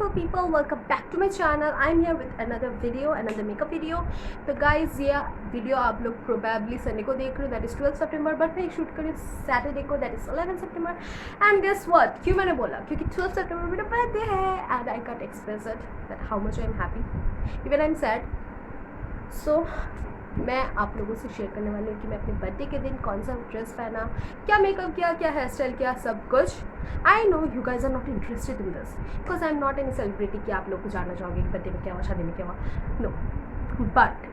beautiful people, welcome back to my channel. I'm here with another video, another makeup video. तो guys ये video आप लोग probably Sunday को देख रहे हो, that is 12 सितंबर, बट मैं शूट करी सैटरडे को, that is 11 September. And guess what, क्यों मैंने बोला, क्योंकि 12 सितंबर मेरा बर्थडे है and I can't express it that how much I'm happy, even I'm sad. So मैं आप लोगों से शेयर करने वाली हूँ कि मैं अपने बर्थडे के दिन कौन सा ड्रेस पहना, क्या मेकअप किया, क्या हेयर स्टाइल किया, सब कुछ. I know you guys are not interested in this because I am not any celebrity कि आप लोग को जानना चाहोगे कि बर्थडे में क्या हुआ, शादी में क्या हुआ. नो, बट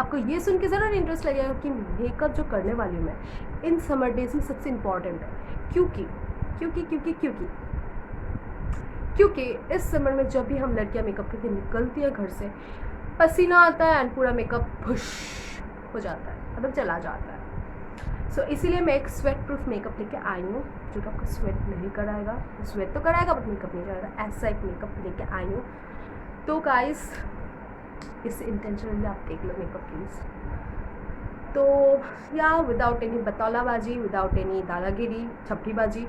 आपको ये सुन के ज़रूर इंटरेस्ट लगेगा कि मेकअप जो करने वाली हूँ मैं इन समर डेज में सबसे इम्पॉर्टेंट है. क्योंकि इस समर में जब भी हम लड़कियाँ मेकअप करके निकलती है घर से, पसीना आता है एंड पूरा मेकअप खुश हो जाता है, मतलब चला जाता है. सो इसीलिए मैं एक स्वेट प्रूफ मेकअप लेके आई हूँ जो कि आपको स्वेट नहीं कराएगा. स्वेट तो कराएगा बट मेकअप नहीं कराएगा. ऐसा एक मेकअप लेके आई हूँ. तो गाइस इस इंटेंशनली आप देख लो मेकअप प्लीज़. तो या विदाउट एनी बतौलाबाजी, विदाउट एनी दादागिरी, छपरीबाजी,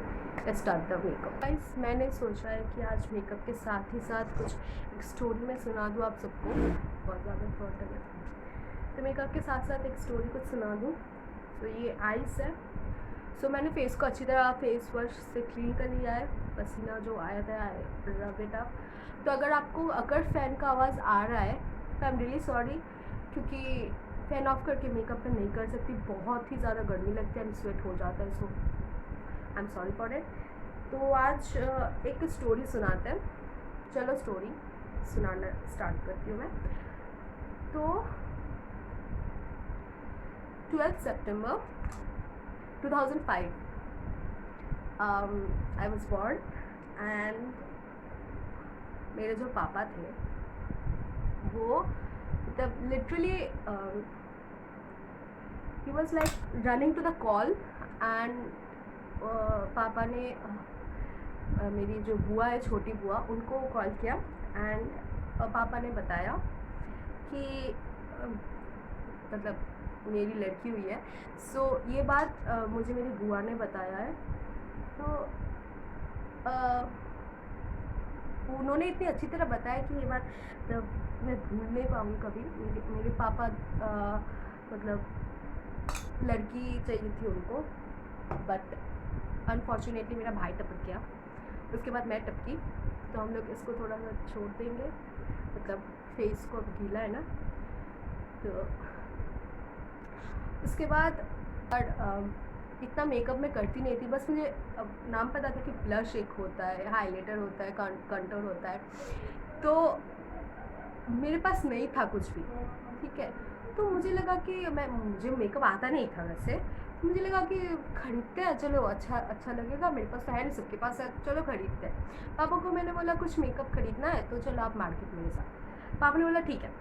स्टार्ट द मेकअप. गाइस मैंने सोचा है कि आज मेकअप के साथ ही साथ कुछ एक स्टोरी मैं सुना दूँ आप सबको. बहुत ज़्यादा इम्पोर्टेंट है तो मेकअप के साथ साथ एक स्टोरी कुछ सुना दूँ. तो ये आइस है. सो मैंने फेस को अच्छी तरह फेस वॉश से क्लीन कर लिया है. पसीना जो आया था रब इट अप. तो अगर फ़ैन का आवाज़ आ रहा है तो आई एम रियली सॉरी, क्योंकि फ़ैन ऑफ करके मेकअप मैं नहीं कर सकती. बहुत ही ज़्यादा गर्मी लगती है एंड स्वेट हो जाता है. So I am sorry for it. तो आज एक स्टोरी सुनाते हैं. चलो स्टोरी सुनाना स्टार्ट करती हूँ मैं. तो 12 सितंबर 2005 आई वॉज बॉर्न एंड मेरे जो पापा थे वो मतलब literally he was like running to the call. And पापा ने मेरी जो बुआ है, छोटी बुआ, उनको कॉल किया एंड पापा ने बताया कि मतलब मेरी लड़की हुई है. सो ये बात मुझे मेरी बुआ ने बताया है. तो उन्होंने इतनी अच्छी तरह बताया कि ये बात मैं भूल नहीं पाऊँगी कभी. मेरे पापा मतलब लड़की चाहिए थी उनको, बट अनफॉर्चुनेटली मेरा भाई टपक गया. उसके बाद मैं टपकी. तो हम लोग इसको थोड़ा सा छोड़ देंगे, मतलब फेस को अब गीला है ना. तो उसके बाद इतना मेकअप मैं करती नहीं थी. बस मुझे नाम पता था कि ब्लश एक होता है, हाइलाइटर होता है, कंटूर होता है. तो मेरे पास नहीं था कुछ भी, ठीक है. तो मुझे लगा कि मुझे मेकअप आता नहीं था वैसे. तो मुझे लगा कि खरीदते हैं, चलो अच्छा लगेगा. मेरे पास तो है नहीं, सबके पास है, चलो खरीदते हैं. पापा को मैंने बोला कुछ मेकअप खरीदना है तो चलो आप मार्केट मेरे साथ. पापा ने बोला ठीक है.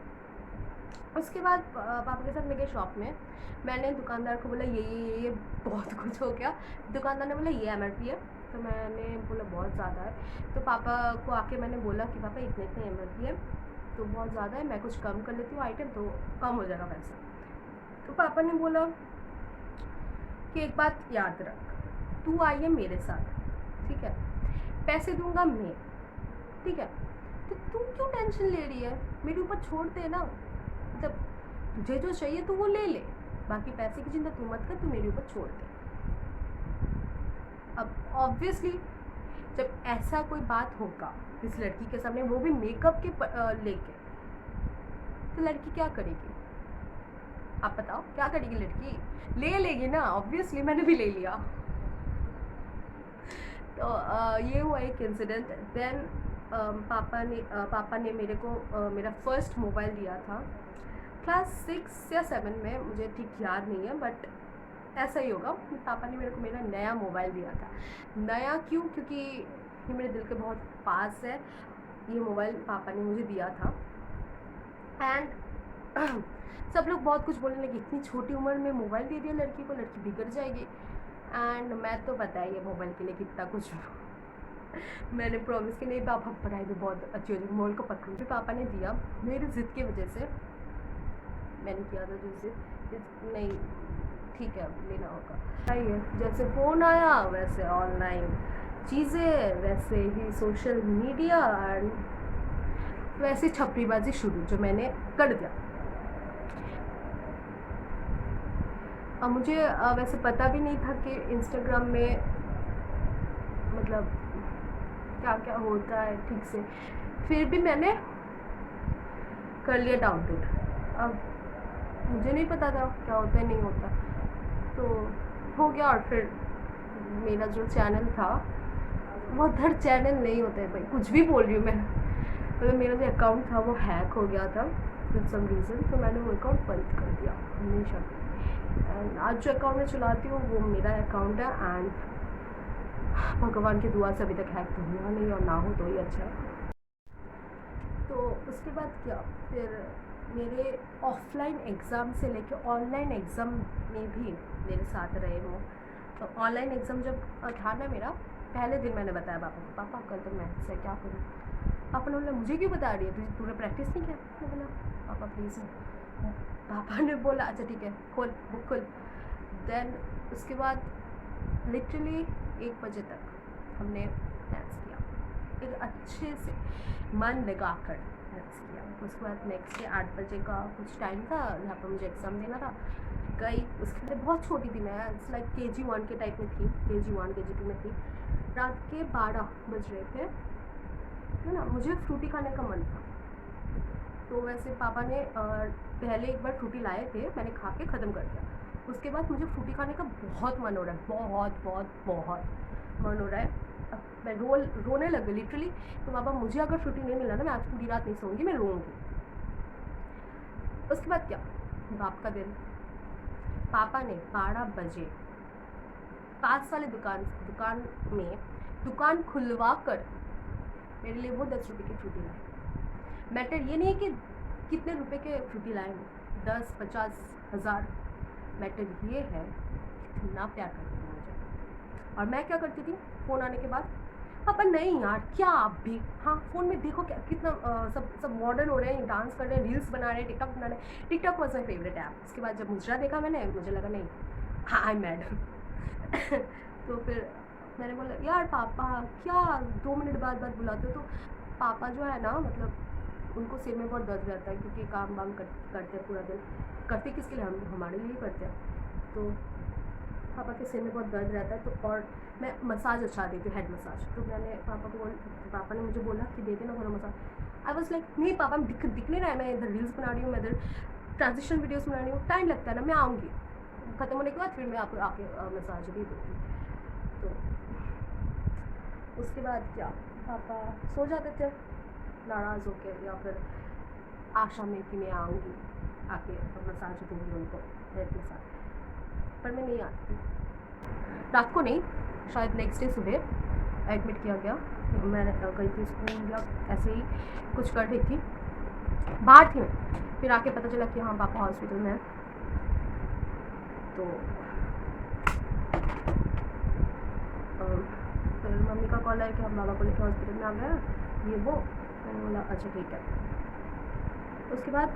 उसके बाद पापा के साथ मैं गई शॉप में. मैंने दुकानदार को बोला ये बहुत कुछ हो गया. दुकानदार ने बोला ये MRP है. तो मैंने बोला बहुत ज़्यादा है. तो पापा को आके मैंने बोला कि पापा इतने MRP है तो बहुत ज़्यादा है, मैं कुछ कम कर लेती हूँ आइटम तो कम हो जाएगा पैसा. तो पापा ने बोला कि एक बात याद रख, तू आई है मेरे साथ, ठीक है, पैसे दूंगा मैं, ठीक है. तो तू क्यों टेंशन ले रही है, मेरे ऊपर छोड़ दे ना. मतलब तुझे जो चाहिए तो वो ले ले, बाकी पैसे की चिंता तू मत कर, तू मेरे ऊपर छोड़ दे. अब ऑब्वियसली जब ऐसा कोई बात होगा इस लड़की के सामने, वो भी मेकअप के लेके, तो लड़की क्या करेगी आप बताओ. क्या करेगी लड़की, ले लेगी ना. ऑब्वियसली मैंने भी ले लिया. तो ये हुआ एक इंसिडेंट. देन पापा ने मेरे को मेरा फर्स्ट मोबाइल दिया था क्लास 6 या 7 में, मुझे ठीक याद नहीं है बट ऐसा ही होगा. पापा ने मेरे को मेरा नया मोबाइल दिया था. नया क्यों, क्योंकि ये मेरे दिल के बहुत पास है. ये मोबाइल पापा ने मुझे दिया था. एंड सब लोग बहुत कुछ बोलने लगे, इतनी छोटी उम्र में मोबाइल दे दिया लड़की को, लड़की बिगड़ जाएगी. एंड मैं तो बताइए मोबाइल के लिए कितना कुछ मैंने प्रॉमिस कि नहीं पापा पढ़ाई में बहुत अच्छी हो जाएगी, मोबाइल को पकड़ूँगी. पापा ने दिया. मेरी ज़िद की वजह से मैंने किया था जो ज़िद नहीं, ठीक है लेना होगा. आइए जैसे फ़ोन आया वैसे ऑनलाइन चीज़ें, वैसे ही सोशल मीडिया एंड वैसे छपरीबाजी शुरू जो मैंने कर दिया। अब मुझे वैसे पता भी नहीं था कि इंस्टाग्राम में मतलब क्या क्या होता है ठीक से, फिर भी मैंने कर लिया डाउनलोड। अब मुझे नहीं पता था क्या होता है नहीं होता, तो हो गया। और फिर मेरा जो चैनल था वो उधर चैनल नहीं होता है भाई, कुछ भी बोल रही हूँ मैं। मतलब मेरा जो अकाउंट था वो हैक हो गया था विद सम रीज़न, तो मैंने वो अकाउंट बंद कर दिया हमेशा। एंड आज जो अकाउंट मैं चलाती हूँ वो मेरा अकाउंट है, एंड भगवान की दुआ से अभी तक हैक तो हुआ नहीं, और ना हो तो ही अच्छा है। तो उसके बाद क्या, फिर मेरे ऑफलाइन एग्ज़ाम से लेके ऑनलाइन एग्ज़ाम में भी मेरे साथ रहे वो। तो ऑनलाइन एग्ज़ाम जब था ना मेरा, पहले दिन मैंने बताया पापा को, पापा कल तो मैथ्स है क्या करूँ। पापा ने बोला मुझे क्यों बता रही है, तूने प्रैक्टिस नहीं किया। मैंने बोला पापा प्लीज़। पापा ने बोला अच्छा ठीक है खोल बुक खोल। देन उसके बाद लिटरली 1 बजे तक हमने मैथ्स किया, एक अच्छे से मन लगा कर मैथ्स किया। उसके बाद नेक्स्ट डे 8 बजे का कुछ टाइम था जहाँ पर मुझे एग्ज़ाम देना था, गई। उसके लिए बहुत छोटी थी मैं, इट्स लाइक KG1 के टाइप में थी, KG1 KG2 में थी। रात के 12 बज रहे थे, है ना। मुझे फ्रूटी खाने का मन था, तो वैसे पापा ने पहले एक बार फ्रूटी लाए थे, मैंने खा के ख़त्म कर दिया। उसके बाद मुझे फ्रूटी खाने का बहुत मन हो रहा है, बहुत बहुत बहुत मन हो रहा है। अब मैं रोने लग गई लिटरली। तो पापा मुझे अगर फ्रूटी नहीं मिला ना मैं आज पूरी रात नहीं सोऊंगी, मैं रोऊंगी। उसके बाद क्या, बाप का दिल, पापा ने 12 बजे पास वाले दुकान में दुकान खुलवा कर मेरे लिए वो 10 रुपये की फ्रूटी लाए। मैटर ये नहीं है कि कितने रुपए के फ्रूटी लाए हैं, 10 50 हज़ार, मैटर ये है कितना प्यार करती थी मुझे। और मैं क्या करती थी फ़ोन आने के बाद, पापा नहीं यार क्या आप भी, हाँ फ़ोन में देखो क्या कितना सब मॉडर्न हो रहे हैं, डांस कर रहे हैं, रील्स बना रहे हैं, टिकटॉक बना रहे हैं। TikTok was my favourite app. उसके बाद जब मुजरा देखा मैंने, मुझे लगा नहीं हाँ आई एम मैड। तो फिर मैंने बोला यार पापा क्या 2 मिनट बाद बुलाते हो। तो पापा जो है ना मतलब उनको सिर में बहुत दर्द रहता है, क्योंकि काम वाम करते हैं पूरा दिन, करते किसके लिए, हम हमारे लिए ही करते हैं। तो पापा के सिर में बहुत दर्द रहता है, तो और मैं मसाज अच्छा देती हूँ, हेड मसाज। तो मैंने पापा ने मुझे बोला कि दे देना थोड़ा मसाज। आई वॉज लाइक नहीं पापा दिख नहीं रहा है, मैं इधर रील्स बना रही हूँ, मैं इधर ट्रांजिशन वीडियोज़ बना रही हूँ, टाइम लगता है ना, मैं आऊँगी ख़त्म होने के बाद फिर मैं आपको आके मसाज भी दूँगी। तो उसके बाद क्या, पापा सो जाते थे नाराज़ होकर, या फिर आशा में कि मैं आऊँगी आके मसाज दूँगी उनको हेड मसाज, पर मैं नहीं आती थी। रात को नहीं, शायद नेक्स्ट डे सुबह एडमिट किया गया। मैं गई थी स्कूल या ऐसे ही कुछ कर रही थी, बाहर थी मैं, फिर आके पता चला कि हाँ पापा हॉस्पिटल में है। तो फिर मम्मी का कॉल आया कि हम बाबा को लेकर हॉस्पिटल में आ गए ये वो। मैंने बोला अच्छा ठीक है। उसके बाद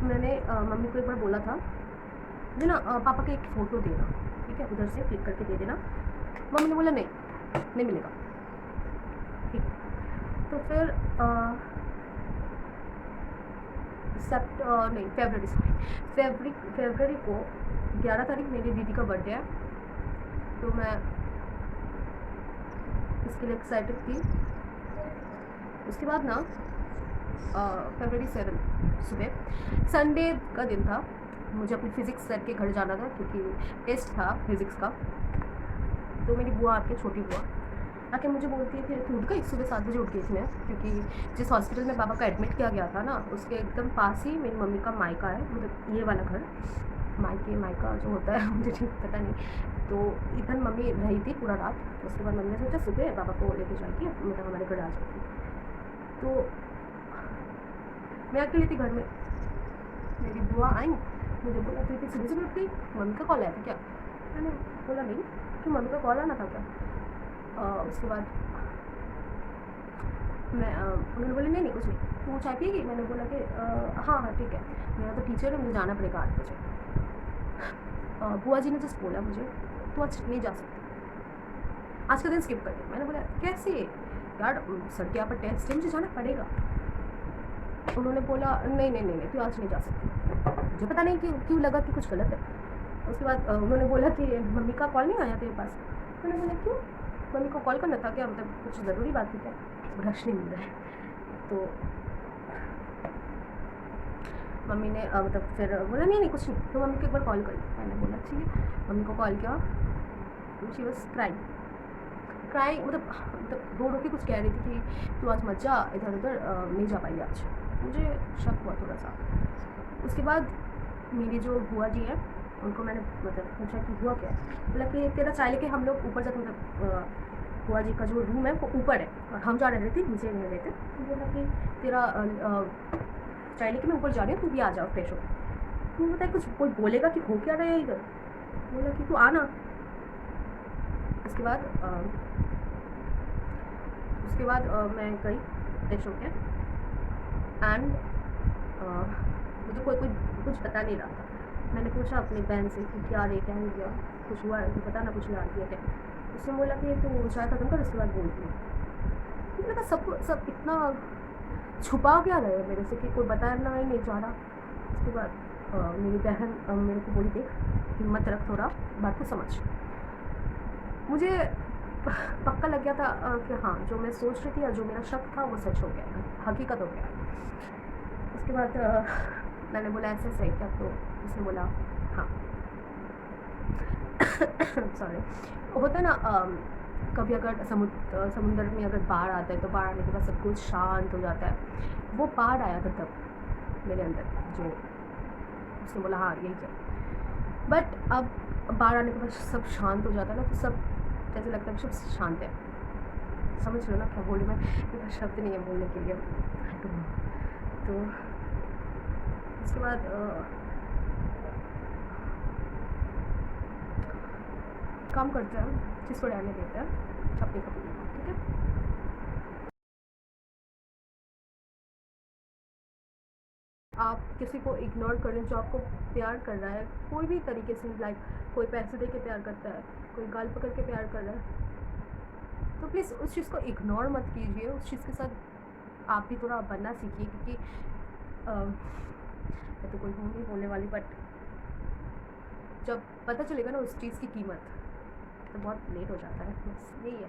मैंने मम्मी को एक बार बोला था मुझे ना पापा का एक फ़ोटो देना, ठीक है उधर से क्लिक करके दे देना। मम्मी ने बोला नहीं मिलेगा, ठीक है। तो फिर फरवरी को 11 तारीख मेरी दीदी का बर्थडे है, तो मैं इसके लिए एक्साइटेड थी। उसके बाद ना फरवरी 7 सुबह संडे का दिन था, मुझे अपनी फ़िज़िक्स सर के घर जाना था क्योंकि टेस्ट था फिज़िक्स का। तो मेरी बुआ आके, छोटी बुआ आके मुझे बोलती है, फिर उठ गई, सुबह 7 बजे उठ गई थी मैं, क्योंकि जिस हॉस्पिटल में पापा का एडमिट किया गया था ना उसके एकदम पास ही मेरी मम्मी का मायका है, मतलब ये वाला घर, मायका जो होता है मुझे ठीक पता नहीं। तो इधर मम्मी रही थी पूरा रात। तो उसके बाद मम्मी ने सोचा सुबह पापा को लेके जाएगी, मतलब हमारे घर आ जाएगी। तो मैं अकेली थी घर में, मेरी बुआ आई, मुझे बोला तो इतनी सुबह सुबह उठ गई, मम्मी का कॉल आया था क्या। मैंने बोला नहीं, कि मम्मी का कॉल आना था क्या। उसके बाद मैं उन्होंने बोला नहीं कुछ नहीं, तू चाय पिएगी। मैंने बोला कि हाँ ठीक है, मेरा तो टीचर है, मुझे जाना पड़ेगा 8 बजे। बुआ जी ने जस्ट बोला मुझे तू आज नहीं जा सकती, आज का दिन स्किप कर दे। मैंने बोला कैसे यार, सर के यहाँ पर टेस्ट है, मुझे जाना पड़ेगा। उन्होंने बोला नहीं नहीं नहीं नहीं तू आज नहीं जा सकती। मुझे पता नहीं क्यों क्यों लगा कि कुछ गलत है। उसके बाद उन्होंने बोला कि मम्मी का कॉल नहीं आया तेरे पास। मैंने बोला क्यों, मम्मी को कॉल करना था क्या, मतलब कुछ ज़रूरी बात थी क्या, रश नहीं मिल रहा है। तो मम्मी ने मतलब फिर बोला नहीं नहीं कुछ नहीं, तो मम्मी को एक बार कॉल कर। मैंने बोला ठीक है, मम्मी को कॉल किया तो शी वॉज क्राइंग मतलब रो रो के कुछ कह रही थी कि तू आज मत जा इधर उधर, नहीं जा पाई आज। मुझे शक हुआ थोड़ा सा। उसके बाद मेरी जो बुआ जी है उनको मैंने मतलब पूछा कि हुआ क्या है। बोला कि तेरा चाय लेके हम लोग ऊपर जाते, मतलब बुआ जी का जो रूम है वो ऊपर है और हम जा रहे थे नीचे रह रहे थे। तो बोला कि तेरा चाय लेके मैं ऊपर जा रही हूँ, तू भी आ जाओ फ्रेश हो। तो बताया कुछ कोई बोलेगा कि हो क्या रहा है इधर। बोला कि तू आना। उसके बाद मैं गई फ्रेश होके एंड मुझे कोई कुछ बता नहीं रहा था। मैंने पूछा अपनी बहन से कि क्या रे क्या हो गया, कुछ हुआ है तो पता ना, कुछ ला दिया क्या। उसने बोला कि तू चाय खत्म कर उसके बाद बोलती हूँ। मुझे लगा सब इतना छुपा क्या रहे मेरे से कि कोई बताना ही नहीं चाह रहा। उसके बाद मेरी बहन मेरे को बोली देख हिम्मत रख, थोड़ा बात को समझ। मुझे पक्का लग गया था कि हाँ जो मैं सोच रही थी या जो मेरा शक था वो सच हो गया, हकीकत हो गया। उसके बाद मैंने बोला ऐसे सही क्या, तो उसने बोला हाँ। सॉरी, होता ना कभी अगर समुद्र में अगर बाढ़ आता है तो बाढ़ आने के बाद सब कुछ शांत हो जाता है। वो बाढ़ आया था तब मेरे अंदर, जो उसने बोला हाँ यही क्या। बट अब बाढ़ आने के बाद सब शांत हो जाता है ना, तो सब जैसे लगता है सब शांत है। समझ लो ना क्या बोलूँ मैं, मेरे पास शब्द नहीं है बोलने के लिए। तो उसके बाद काम करते हैं, जिसको रहने देते हैं अपनी कपड़े, ठीक है। आप किसी को इग्नोर कर लें जो आपको प्यार कर रहा है कोई भी तरीके से, लाइक कोई पैसे दे के प्यार करता है, कोई गाल पकड़ के प्यार कर रहा है, तो प्लीज़ उस चीज़ को इग्नोर मत कीजिए। उस चीज़ के साथ आप भी थोड़ा बनना सीखिए, क्योंकि मैं तो कोई हूँ नहीं बोलने वाली, बट जब पता चलेगा ना उस चीज़ की कीमत तो बहुत लेट हो जाता है। बस यही है।